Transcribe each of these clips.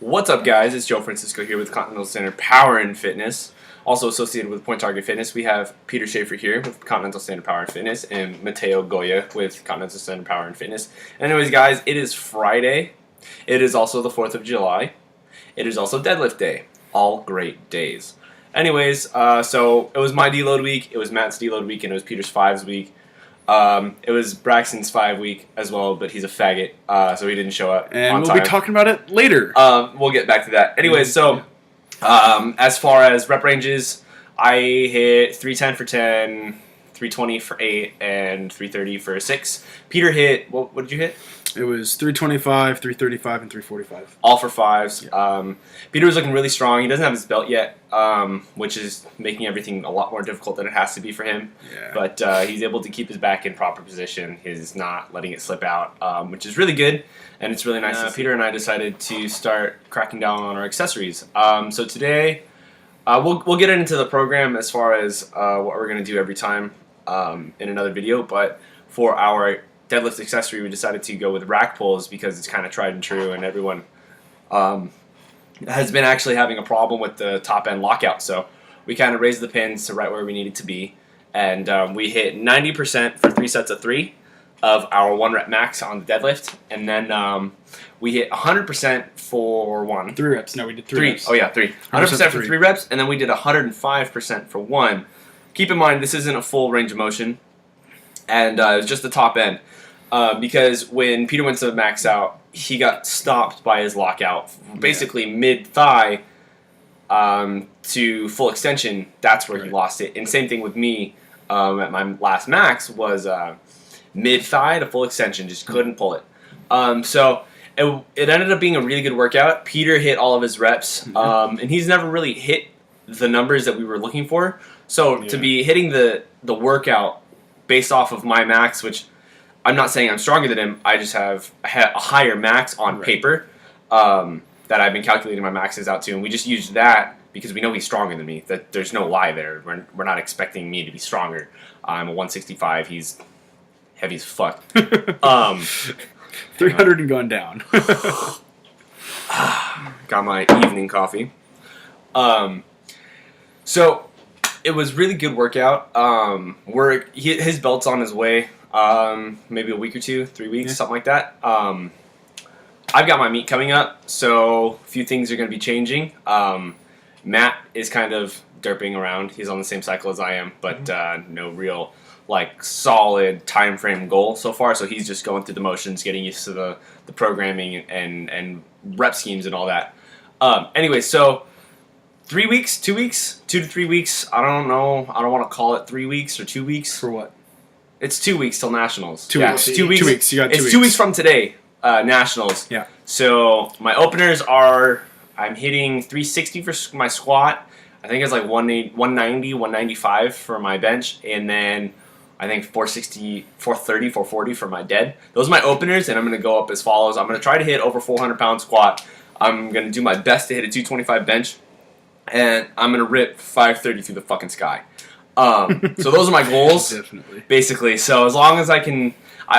What's up, guys? It's Joe Francisco here with Continental Standard Power and Fitness. Also associated with Point Target Fitness, we have Peter Schaefer here with Continental Standard Power and Fitness, and Mateo Goya with Continental Standard Power and Fitness. Anyways, guys, it is Friday. It is also the 4th of July. It is also Deadlift Day. All great days. Anyways, so it was my deload week, it was Matt's deload week, and it was Peter's 5s week. It was Braxton's 5 week as well, but he's a faggot, so he didn't show up and on we'll time. be talking about it later. We'll get back to that. Anyways, so as far as rep ranges, I hit 310 for 10, 320 for 8, and 330 for 6. Peter hit, what did you hit? It was 325, 335, and 345. All for 5s. Yeah. Peter was looking really strong. He doesn't have his belt yet, which is making everything a lot more difficult than it has to be for him. Yeah. But he's able to keep his back in proper position. He's not letting it slip out, which is really good, and it's really nice. So Peter and I decided to start cracking down on our accessories. So today, we'll get into the program as far as what we're going to do every time in another video, but for our deadlift accessory, we decided to go with rack pulls because it's kind of tried and true, and everyone has been actually having a problem with the top end lockout. So we kind of raised the pins to right where we needed to be, and we hit 90% for 3 sets of 3 of our 1 rep max on the deadlift, and then we hit 100% for 1. 3 reps. No, we did 3 reps. Oh yeah, 3. 100% for 3 reps, and then we did 105% for 1. Keep in mind, this isn't a full range of motion, and it's just the top end. Because when Peter went to max out, he got stopped by his lockout, basically mid-thigh to full extension. That's where he lost it. And same thing with me at my last max was mid-thigh to full extension, just couldn't pull it. So it ended up being a really good workout. Peter hit all of his reps, and he's never really hit the numbers that we were looking for. So to be hitting the workout based off of my max, which I'm not saying I'm stronger than him, I just have a higher max on paper that I've been calculating my maxes out to, and we just used that because we know he's stronger than me. That there's no lie there. We're not expecting me to be stronger. I'm a 165. He's heavy as fuck. 300 and going down. Got my evening coffee. So it was really good workout. His belt's on his way. Maybe a week or 2, 3 weeks, something like that. I've got my meet coming up, so a few things are going to be changing. Matt is kind of derping around. He's on the same cycle as I am, but no real solid time frame goal so far. So he's just going through the motions, getting used to the programming and rep schemes and all that. Anyway, so 3 weeks, 2 weeks, 2 to 3 weeks. I don't know. I don't want to call it 3 weeks or 2 weeks. For what? It's 2 weeks till nationals. 2 weeks. 2 weeks. 2 weeks. You got 2 weeks. It's 2 weeks from today, nationals. Yeah. So my openers are, I'm hitting 360 for my squat. I think it's like 190, 195 for my bench, and then I think 460, 430, 440 for my dead. Those are my openers, and I'm going to go up as follows. I'm going to try to hit over 400 pound squat. I'm going to do my best to hit a 225 bench, and I'm going to rip 530 through the fucking sky. So those are my goals. Definitely. Basically. So as long as I can,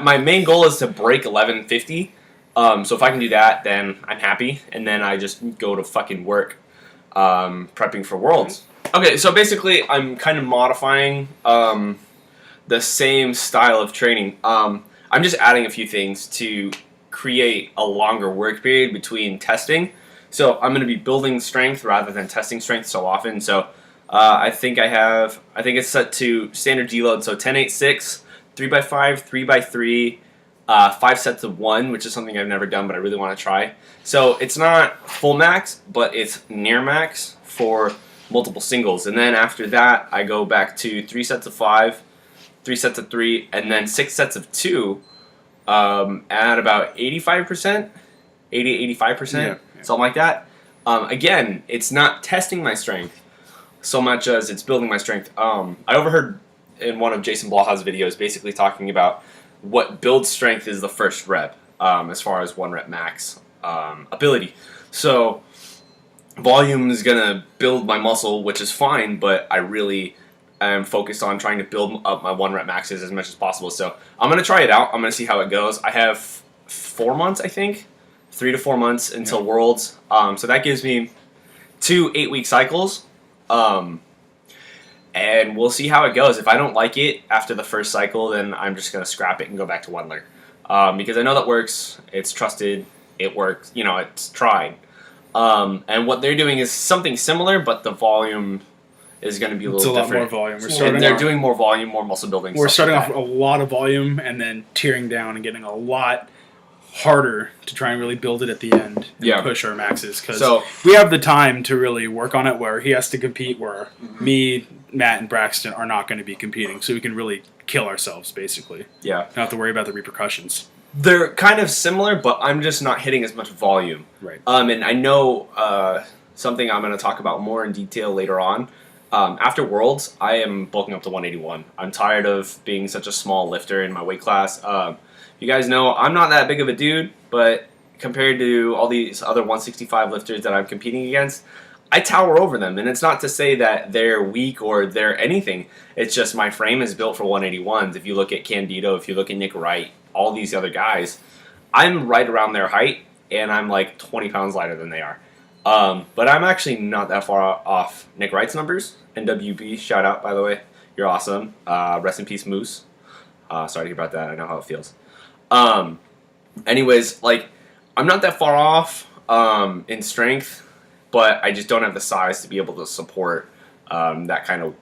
my main goal is to break 1150. So if I can do that, then I'm happy, and then I just go to fucking work, prepping for Worlds. Okay, so basically I'm kind of modifying the same style of training. I'm just adding a few things to create a longer work period between testing. So I'm going to be building strength rather than testing strength so often. So I think it's set to standard deload, so 10, 8, 6, 3x5, 3x3, 5 sets of 1, which is something I've never done, but I really want to try. So it's not full max, but it's near max for multiple singles. And then after that, I go back to 3 sets of 5, 3 sets of 3, and then 6 sets of 2 at about 85%, 80, 85%, something like that. Again, it's not testing my strength so much as it's building my strength. I overheard in one of Jason Blaha's videos basically talking about what builds strength is the first rep as far as 1 rep max ability. So volume is going to build my muscle, which is fine, but I really am focused on trying to build up my 1 rep maxes as much as possible. So I'm going to try it out. I'm going to see how it goes. I have 4 months, I think, 3 to 4 months until Worlds. So that gives me 2 8-week cycles. And we'll see how it goes. If I don't like it after the first cycle, then I'm just going to scrap it and go back to Wendler. Because I know that works. It's trusted. It works. It's tried. And what they're doing is something similar, but the volume is going to be a little different. It's a lot more volume. They're doing more volume, more muscle building. We're starting off with a lot of volume and then tearing down and getting a lot harder to try and really build it at the end and push our maxes. Because we have the time to really work on it where he has to compete, where me, Matt, and Braxton are not going to be competing. So we can really kill ourselves, basically. Yeah. Not have to worry about the repercussions. They're kind of similar, but I'm just not hitting as much volume. Right. And I know something I'm going to talk about more in detail later on. After Worlds, I am bulking up to 181. I'm tired of being such a small lifter in my weight class. You guys know I'm not that big of a dude, but compared to all these other 165 lifters that I'm competing against, I tower over them. And it's not to say that they're weak or they're anything. It's just my frame is built for 181s. If you look at Candido, if you look at Nick Wright, all these other guys, I'm right around their height, and I'm like 20 pounds lighter than they are. But I'm actually not that far off Nick Wright's numbers. NWB, shout out, by the way. You're awesome. Rest in peace, Moose. Sorry to hear about that. I know how it feels. Anyways, I'm not that far off in strength, but I just don't have the size to be able to support that kind of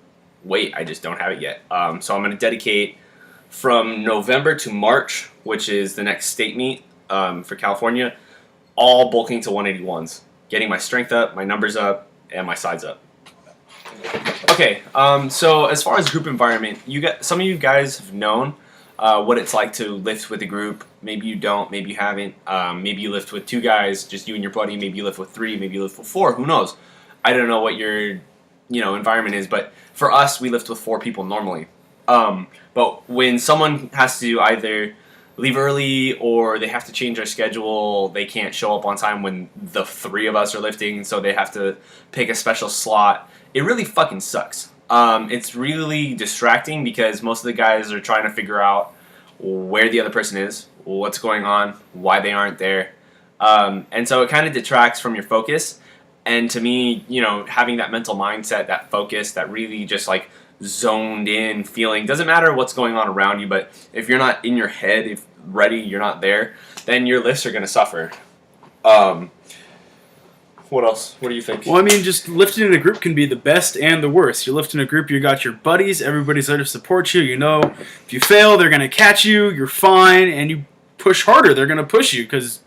weight. I just don't have it yet. So I'm going to dedicate from November to March, which is the next state meet for California, all bulking to 181s. Getting my strength up, my numbers up, and my size up. Okay, so as far as group environment, some of you guys have known what it's like to lift with a group. Maybe you don't, maybe you haven't. Maybe you lift with 2 guys, just you and your buddy. Maybe you lift with 3, maybe you lift with 4. Who knows? I don't know what your environment is, but for us, we lift with 4 people normally. But when someone has to either leave early or they have to change their schedule, they can't show up on time when the 3 of us are lifting, so they have to pick a special slot. It really fucking sucks. It's really distracting because most of the guys are trying to figure out where the other person is, what's going on, why they aren't there. And so it kind of detracts from your focus. And to me, having that mental mindset, that focus, that really just zoned in feeling, doesn't matter what's going on around you, but if you're not in your head, if ready, you're not there, then your lifts are going to suffer. What else? What do you think? Well, I mean, just lifting in a group can be the best and the worst. You're lifting in a group, you got your buddies, everybody's there to support you. If you fail, they're going to catch you, you're fine, and you push harder. They're going to push you because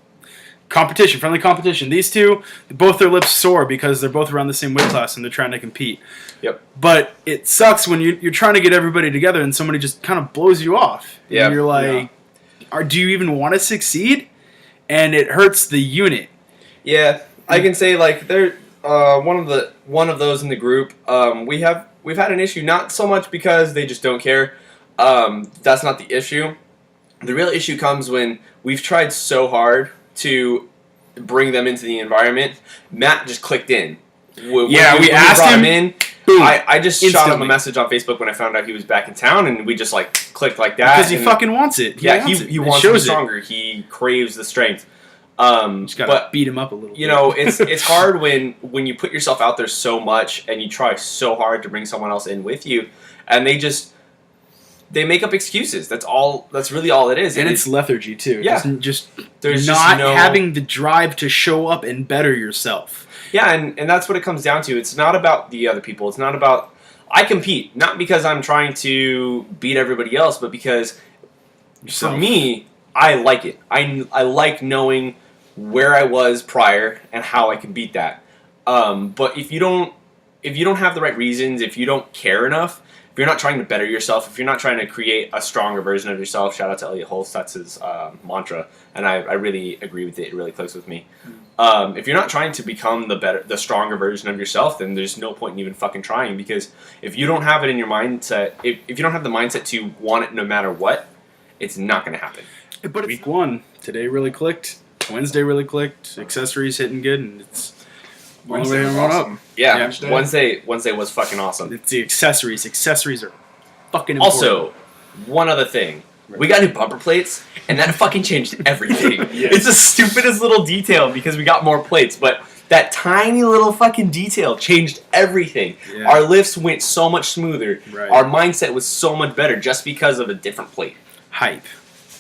competition, friendly competition. These two, both their lips sore because they're both around the same weight class and they're trying to compete. Yep. But it sucks when you're trying to get everybody together and somebody just kind of blows you off. Yeah. And you're like, do you even want to succeed? And it hurts the unit. Yeah. I can say they're one of those in the group. We've had an issue, not so much because they just don't care. That's not the issue. The real issue comes when we've tried so hard to bring them into the environment. Matt just clicked in. When we asked him in. Boom, I just instantly. shot him a message on Facebook when I found out he was back in town, and we just clicked like that. Because he fucking wants it. He wants to be stronger. He craves the strength. Just gotta beat him up a little bit. It's hard when you put yourself out there so much and you try so hard to bring someone else in with you, and they make up excuses. That's really all it is. And it's lethargy too. Yeah. There's not having the drive to show up and better yourself. Yeah, and that's what it comes down to. It's not about the other people. It's not about... I compete, not because I'm trying to beat everybody else, but because for me, I like it. I like knowing where I was prior and how I can beat that. But if you don't have the right reasons, if you don't care enough, if you're not trying to better yourself, if you're not trying to create a stronger version of yourself, shout out to Elliot Holst, that's his mantra, and I really agree with it. It really clicks with me. If you're not trying to become the stronger version of yourself, then there's no point in even fucking trying, because if you don't have it in your mindset, if you don't have the mindset to want it no matter what, it's not going to happen. But week 1, today really clicked. Wednesday really clicked. Accessories hitting good, and it's Wednesday was awesome. Yeah, Wednesday was fucking awesome. It's the accessories. Accessories are fucking important. Also, one other thing. We got new bumper plates, and that fucking changed everything. Yeah. It's the stupidest little detail because we got more plates, but that tiny little fucking detail changed everything. Yeah. Our lifts went so much smoother. Right. Our mindset was so much better just because of a different plate. Hype.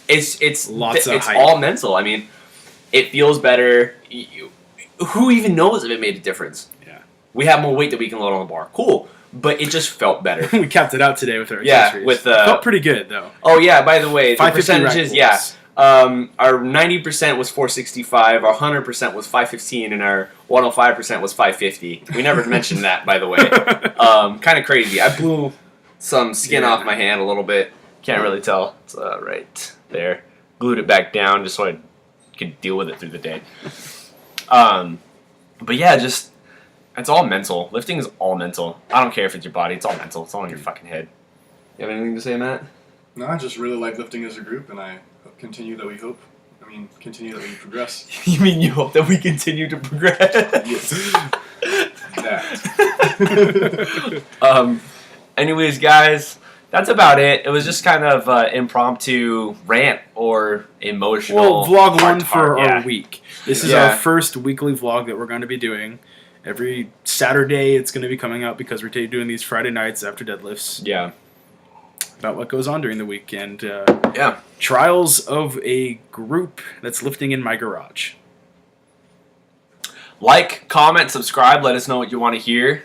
It's Lots of it's hype. all mental. I mean, it feels better. Who even knows if it made a difference? Yeah. We have more weight that we can load on the bar. Cool, but it just felt better. We capped it out today with our Yeah, accessories. with, felt pretty good though. Oh yeah, by the way, the 550 percentages, rack yeah. pulls. Our 90% was 465, our 100% was 515, and our 105% was 550. We never mentioned that, by the way. Kind of crazy. I blew some skin Yeah. off my hand a little bit. Can't really tell. It's right there. Glued it back down just so I could deal with it through the day. But yeah, just it's all mental. Lifting is all mental. I don't care if it's your body. It's all mental. It's all in your fucking head. You have anything to say, Matt? No, I just really like lifting as a group, and I continue that we progress. You mean you hope that we continue to progress? Yes. That. Anyways, guys, that's about it. It was just kind of impromptu rant or emotional. Well, vlog one heart-to-heart, for yeah. our week. This is Yeah. our first weekly vlog that we're going to be doing. Every Saturday it's going to be coming out because we're doing these Friday nights after deadlifts Yeah. about what goes on during the week and Yeah. trials of a group that's lifting in my garage. Like, comment, subscribe. Let us know what you want to hear.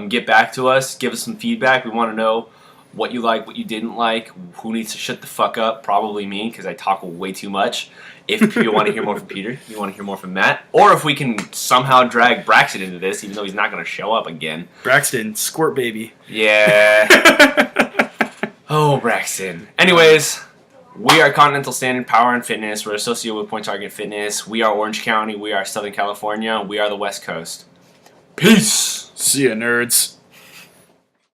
Get back to us. Give us some feedback. We want to know what you like, what you didn't like, who needs to shut the fuck up. Probably me, because I talk way too much. If you want to hear more from Peter, you want to hear more from Matt, or if we can somehow drag Braxton into this, even though he's not going to show up again. Braxton, squirt baby. Yeah. Oh, Braxton. Anyways, we are Continental Standard Power and Fitness. We're associated with Point Target Fitness. We are Orange County. We are Southern California. We are the West Coast. Peace. See ya, nerds.